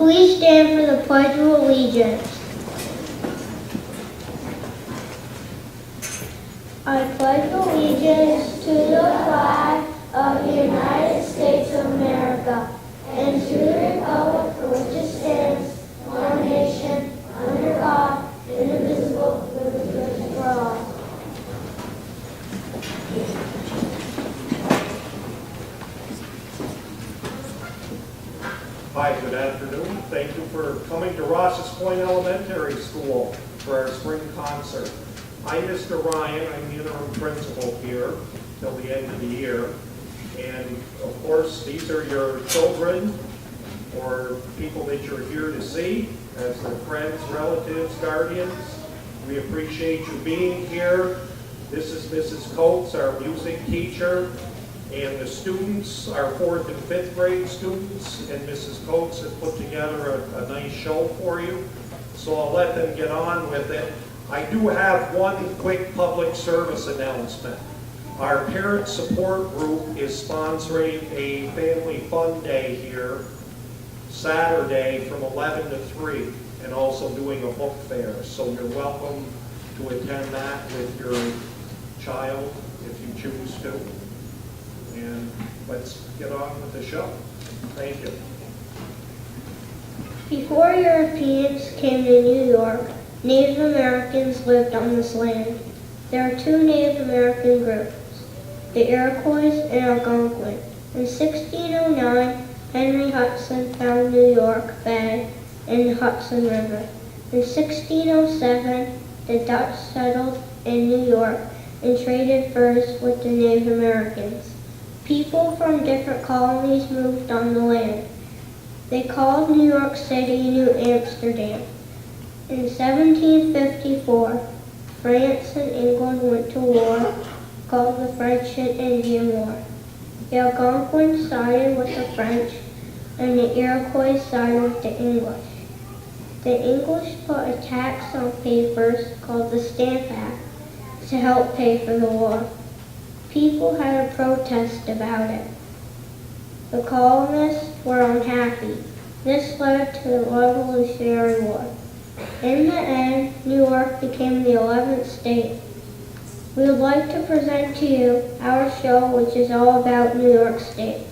Please stand for the Pledge of Allegiance. I pledge allegiance to the flag of the United States of America and to the republic for which it stands, one nation, under God, indivisible, with liberty for all. Hi, good afternoon. Thank you for coming to Rouses Point Elementary School for our spring concert. I'm Mr. Ryan. I'm the interim principal here till the end of the year. And of course, these are your children or people that you're here to see as their friends, relatives, guardians. We appreciate you being here. This is Mrs. Coates, our music teacher. And the students, our 4th and 5th grade students, and Mrs. Coates have put together a nice show for you. So I'll let them get on with it. I do have one quick public service announcement. Our parent support group is sponsoring a family fun day here Saturday from 11 to 3 and also doing a book fair. So you're welcome to attend that with your child if you choose to. And let's get on with the show. Thank you. Before Europeans came to New York, Native Americans lived on this land. There are two Native American groups, the Iroquois and Algonquin. In 1609, Henry Hudson found New York Bay and the Hudson River. In 1607, the Dutch settled in New York and traded furs with the Native Americans. People from different colonies moved on the land. They called New York City New Amsterdam. In 1754, France and England went to war called the French and Indian War. The Algonquins sided with the French and the Iroquois sided with the English. The English put a tax on papers called the Stamp Act to help pay for the war. People had a protest about it. The colonists were unhappy. This led to the Revolutionary War. In the end, New York became the 11th state. We would like to present to you our show, which is all about New York State.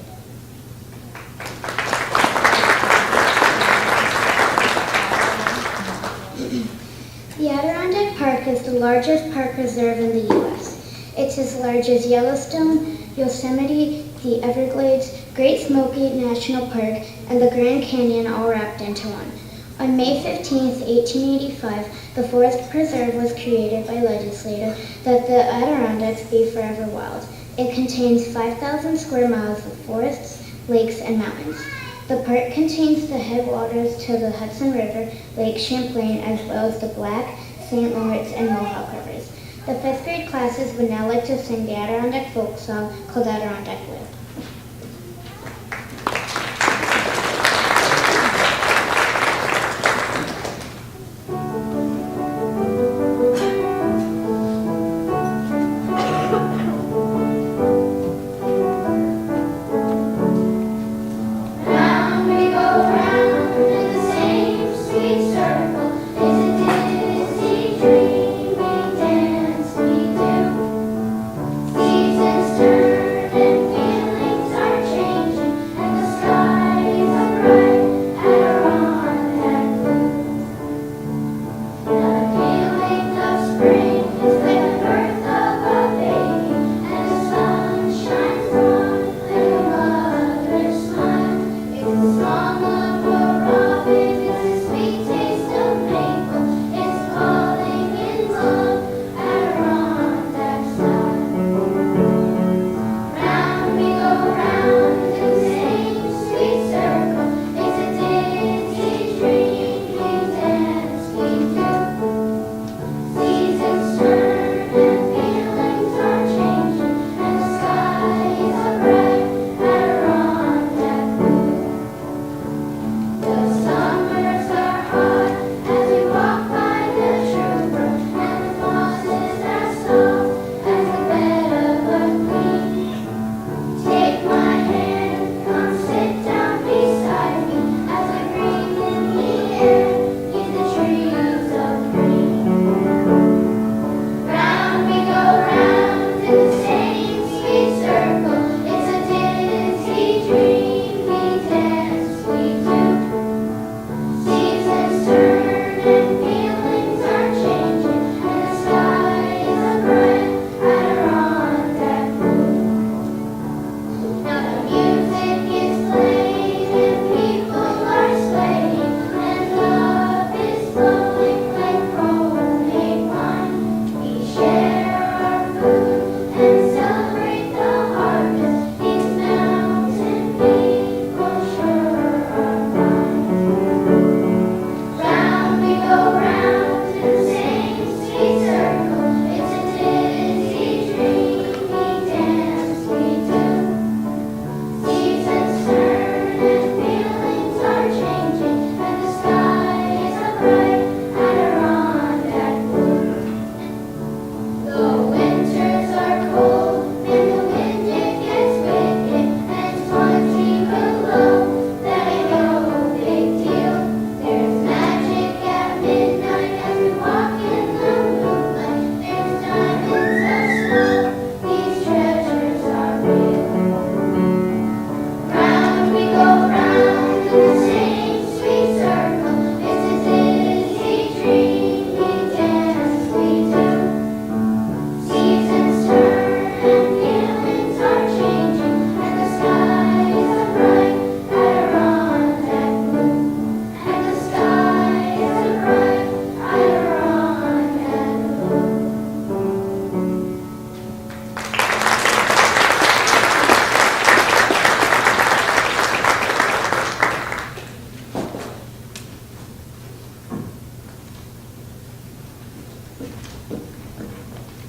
The Adirondack Park is the largest park reserve in the U.S. It's as large as Yellowstone, Yosemite, the Everglades, Great Smoky National Park, and the Grand Canyon all wrapped into one. On May 15, 1885, the Forest Preserve was created by legislators that the Adirondacks be forever wild. It contains 5,000 square miles of forests, lakes, and mountains. The park contains the headwaters to the Hudson River, Lake Champlain, as well as the Black, St. Lawrence, and Mohawk rivers. The 5th grade classes would now like to sing the Adirondack folk song called Adirondack Live. Seasons turn and feelings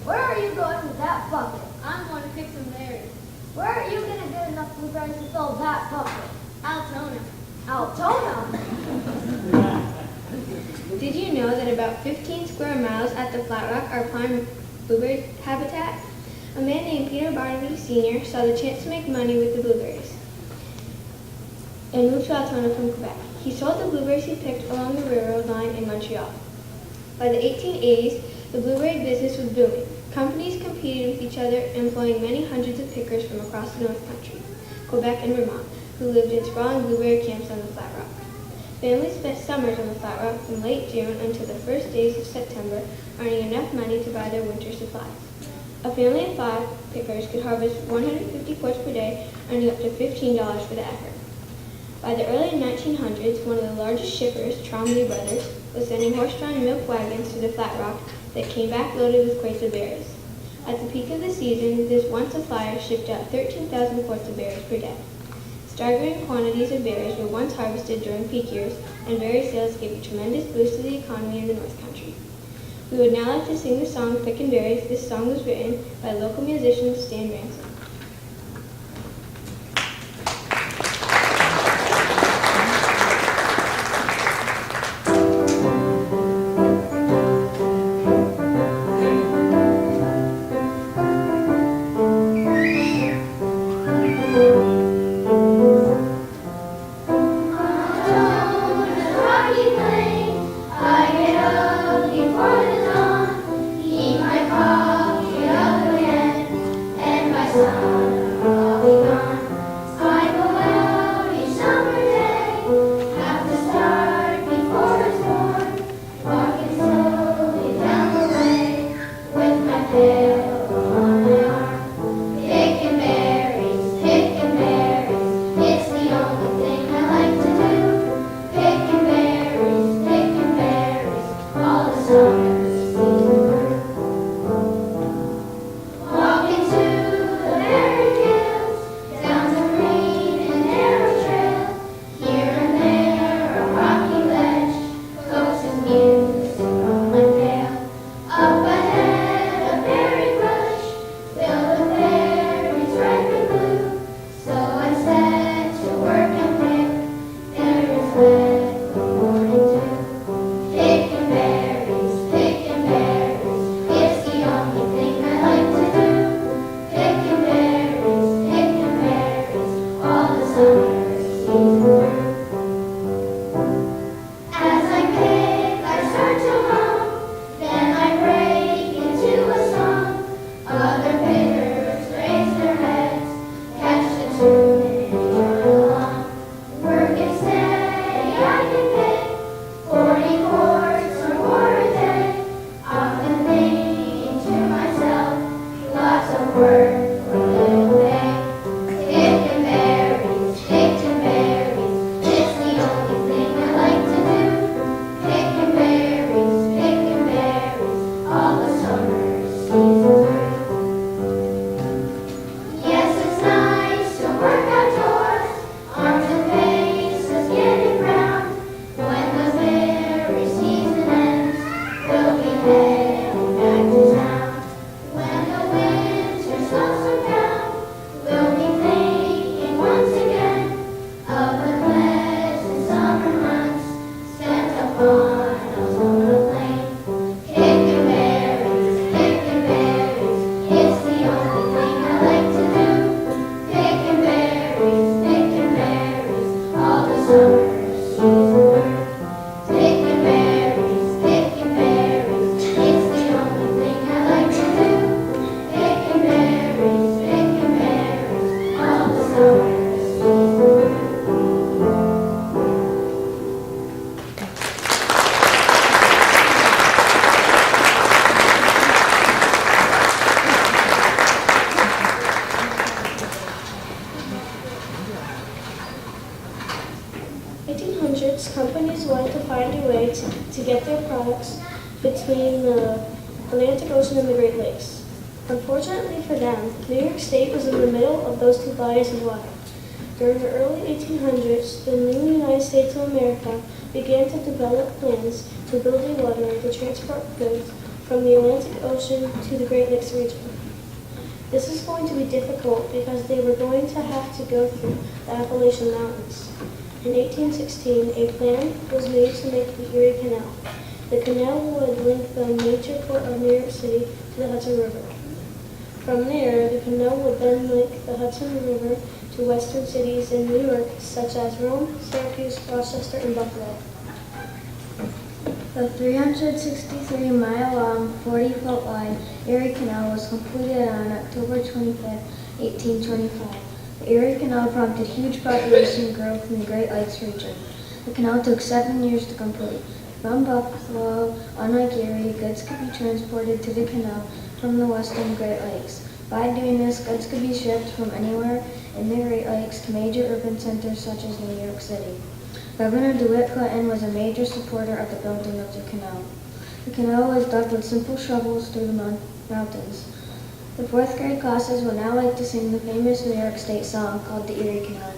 Where are you going with that bucket? I'm going to pick some berries. Where are you going to get enough blueberries to fill that bucket? Altona. Altona? Did you know that about 15 square miles at the Flat Rock are prime blueberry habitat? A man named Peter Barnaby Sr. saw the chance to make money with the blueberries and moved to Altona from Quebec. He sold the blueberries he picked along the railroad line in Montreal. By the 1880s, the blueberry business was booming. Companies competed with each other, employing many hundreds of pickers from across the North Country, Quebec and Vermont, who lived in sprawling blueberry camps on the Flat Rock. Families spent summers on the Flat Rock from late June until the first days of September, earning enough money to buy their winter supplies. A family of 5 pickers could harvest 150 quarts per day, earning up to $15 for the effort. By the early 1900s, one of the largest shippers, Trombley Brothers, was sending horse-drawn milk wagons to the Flat Rock that came back loaded with crates of berries. At the peak of the season, this one supplier shipped out 13,000 quarts of berries per day. Staggering quantities of berries were once harvested during peak years, and berry sales gave a tremendous boost to the economy in the North Country. We would now like to sing the song Pickin' Berries. This song was written by local musician Stan Ransom. Companies wanted to find a way to get their products between the Atlantic Ocean and the Great Lakes. Unfortunately for them, New York State was in the middle of those two bodies of water. During the early 1800s, the new United States of America began to develop plans to build a waterway to transport goods from the Atlantic Ocean to the Great Lakes region. This is going to be difficult because they were going to have to go through the Appalachian Mountains. In 1816, a plan was made to make the Erie Canal. The canal would link the major port of New York City to the Hudson River. From there, the canal would then link the Hudson River to western cities in New York, such as Rome, Syracuse, Rochester, and Buffalo. The 363-mile-long, 40-foot wide Erie Canal was completed on October 25, 1825. The Erie Canal prompted huge population growth in the Great Lakes region. The canal took 7 years to complete. From Buffalo, unlike Erie, goods could be transported to the canal from the western Great Lakes. By doing this, goods could be shipped from anywhere in the Great Lakes to major urban centers such as New York City. Governor DeWitt Clinton was a major supporter of the building of the canal. The canal was dug with simple shovels through the mountains. The 4th grade classes would now like to sing the famous New York State song called the Erie Canal.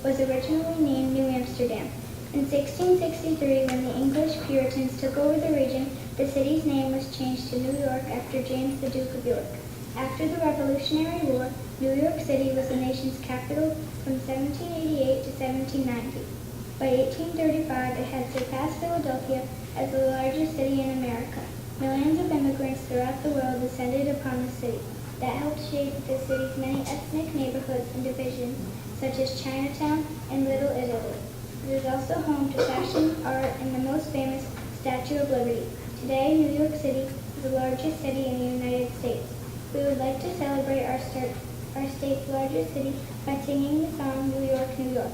was originally named New Amsterdam. In 1663, when the English Puritans took over the region, the city's name was changed to New York after James the Duke of York. After the Revolutionary War, New York City was the nation's capital from 1788 to 1790. By 1835, it had surpassed Philadelphia as the largest city in America. Millions of immigrants throughout the world descended upon the city. That helped shape the city's many ethnic neighborhoods and divisions, such as Chinatown and Little Italy. It is also home to fashion, art, and the most famous Statue of Liberty. Today, New York City is the largest city in the United States. We would like to celebrate our state's largest city by singing the song New York, New York.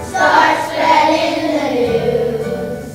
Start spreading the news.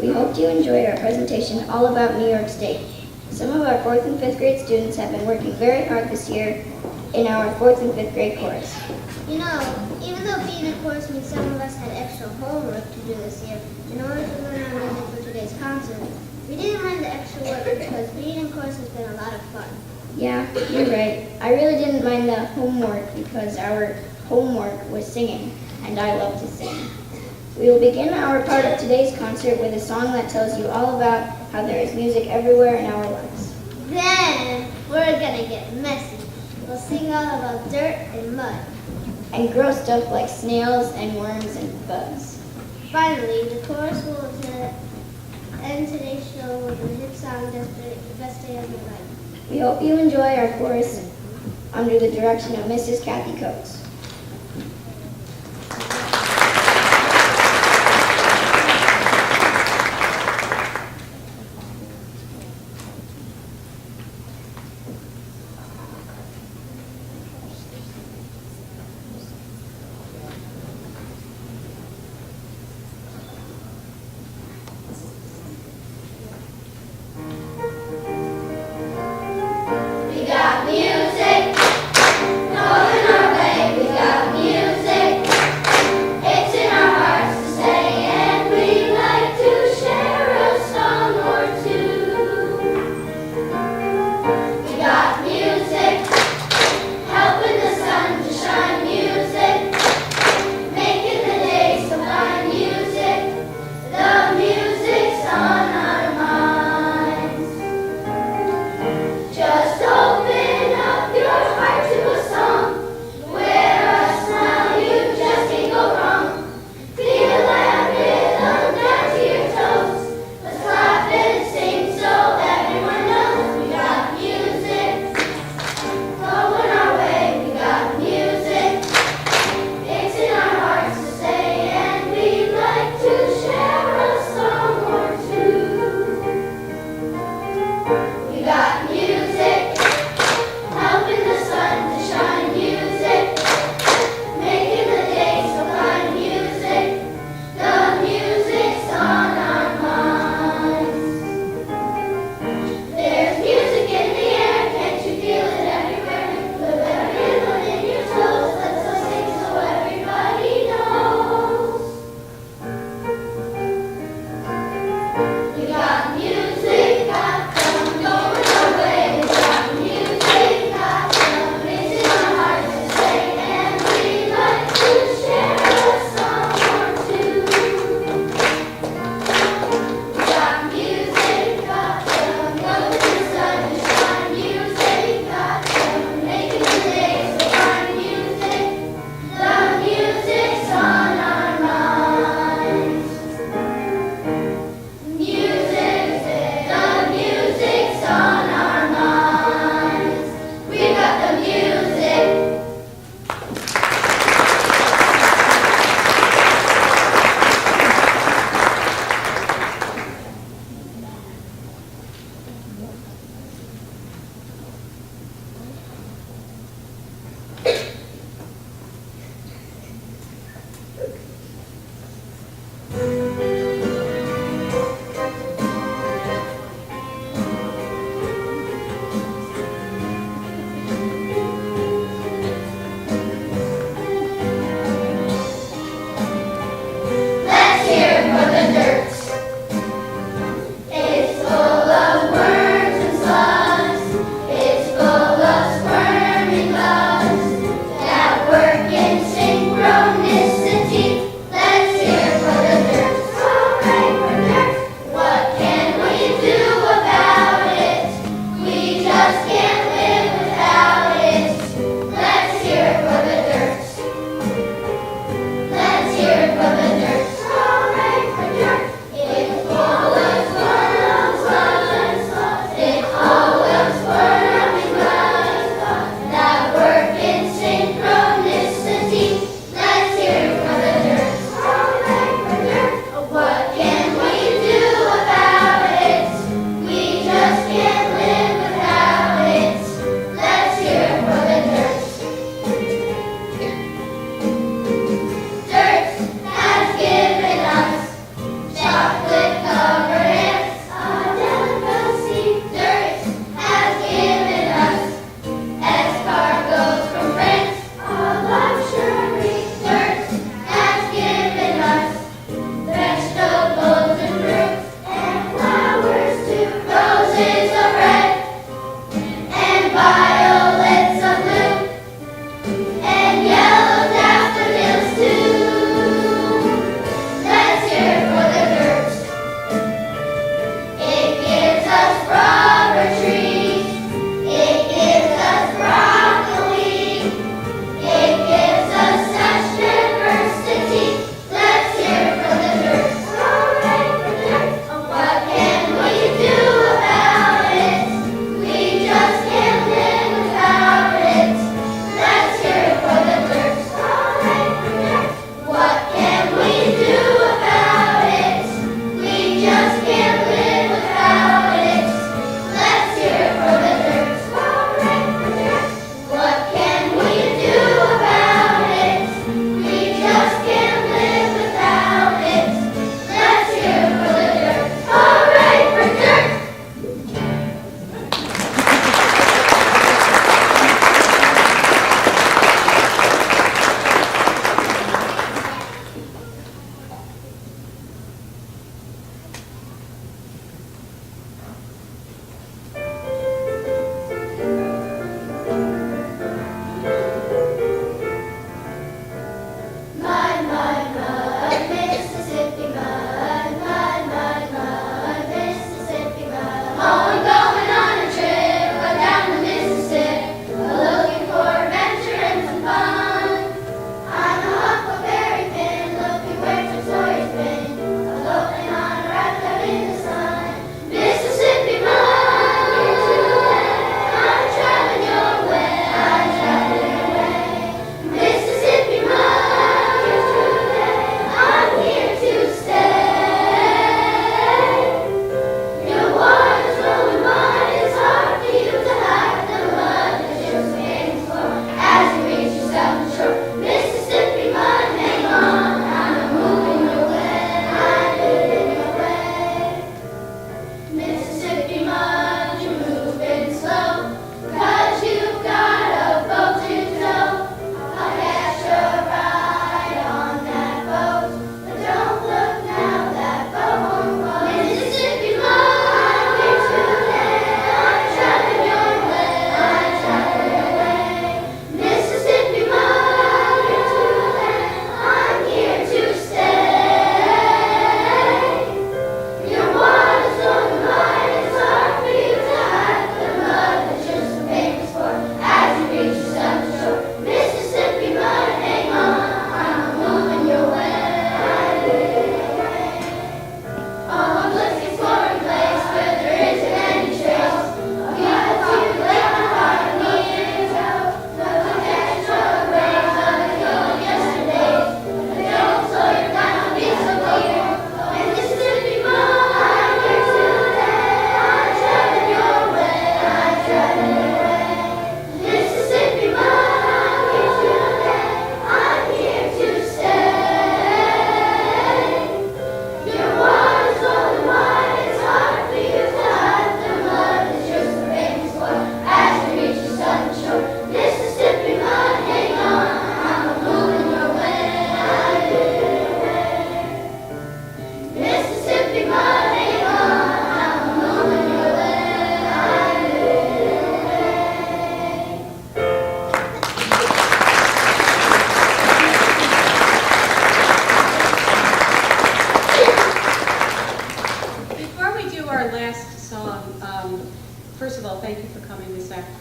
We hoped you enjoyed our presentation all about New York State. Some of our 4th and 5th grade students have been working very hard this year in our 4th and 5th grade chorus. You know, even though being in chorus means some of us had extra homework to do this year in order to learn our music for today's concert, we didn't mind the extra work because being in chorus has been a lot of fun. Yeah, you're right. I really didn't mind the homework because our homework was singing, and I love to sing. We will begin our part of today's concert with a song that tells you all about how there is music everywhere in our lives. Then we're gonna get messy. We'll sing all about dirt and mud. And gross stuff like snails and worms and bugs. Finally, the chorus will end today's show with the hit song Best Day of Your Life. We hope you enjoy our chorus under the direction of Mrs. Kathy Coates. We got music, going our way.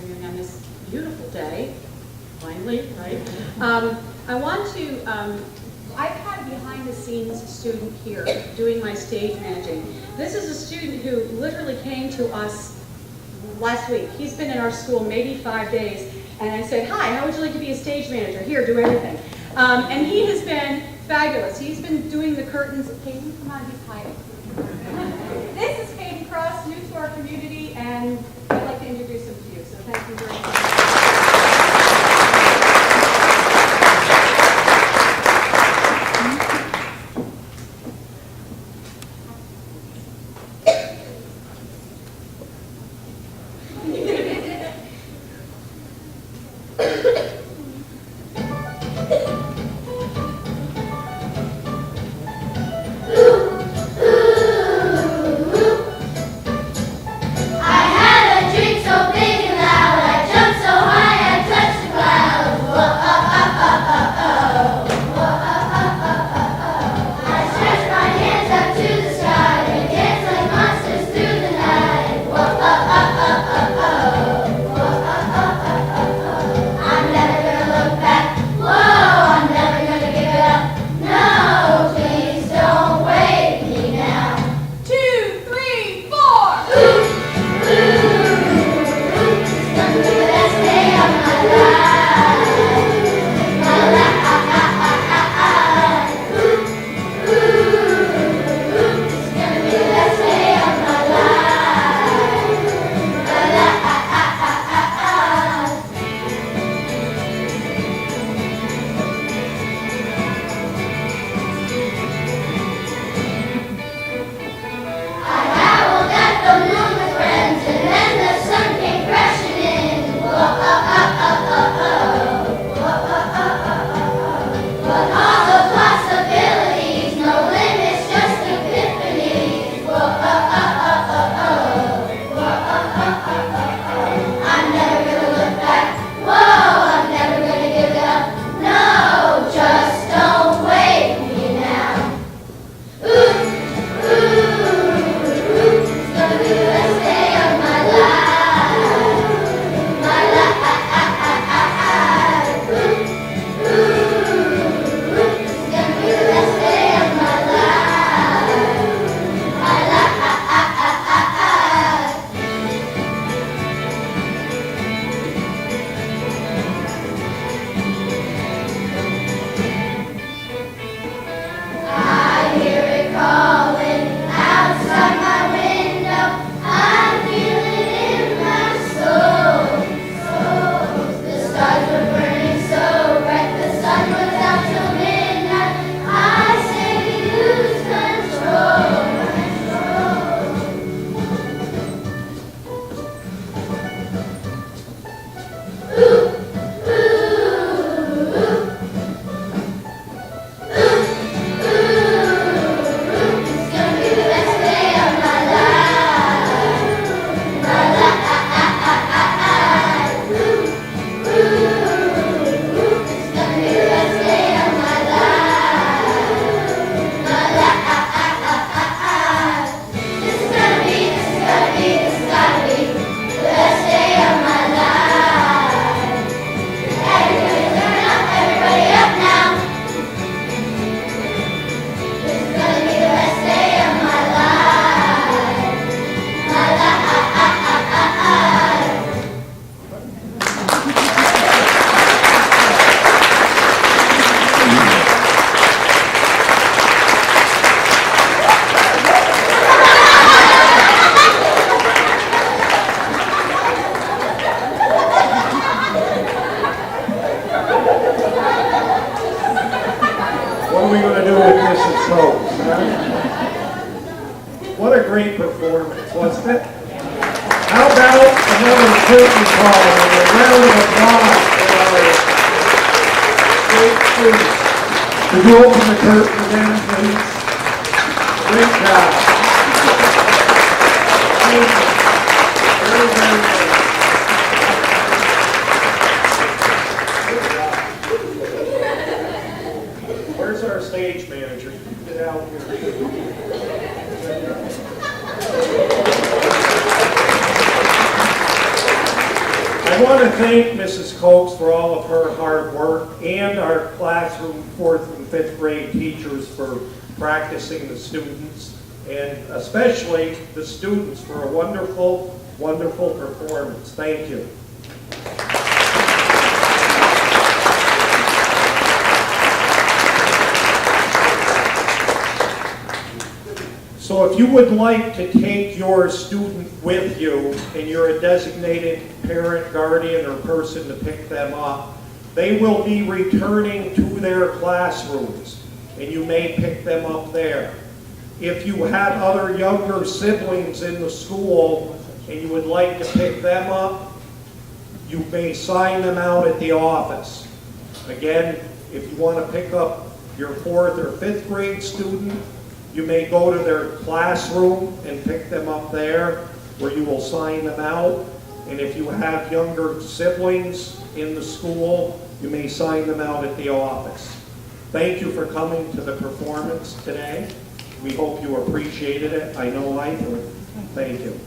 afternoon on this beautiful day, finally, right? I want to, I've had a behind-the-scenes student here doing my stage managing. This is a student who literally came to us last week. He's been in our school maybe 5 days, and I said, hi, how would you like to be a stage manager? Here, do everything. And he has been fabulous. He's been doing the curtains. Caden, come on, he's hiding. This is Caden Cross, new to our community, and I'd like to introduce him to you, so thank you very much. What are we going to do with Mrs. Rose? What a great performance, wasn't it? How about another curtain call and a round of applause for our great students? Could you open the curtain again, please? Great job. Thank you. Very, very good. Where's our stage manager? Get out here. I want to thank Mrs. Coates for all of her hard work and our classroom 4th and 5th grade teachers for practicing the students, and especially the students for a wonderful, wonderful performance. Thank you. So if you would like to take your student with you and you're a designated parent, guardian, or person to pick them up, they will be returning to their classrooms and you may pick them up there. If you have other younger siblings in the school and you would like to pick them up, you may sign them out at the office. Again, if you want to pick up your 4th or 5th grade student, you may go to their classroom and pick them up there where you will sign them out. And if you have younger siblings in the school, you may sign them out at the office. Thank you for coming to the performance today. We hope you appreciated it. I know I do. Thank you.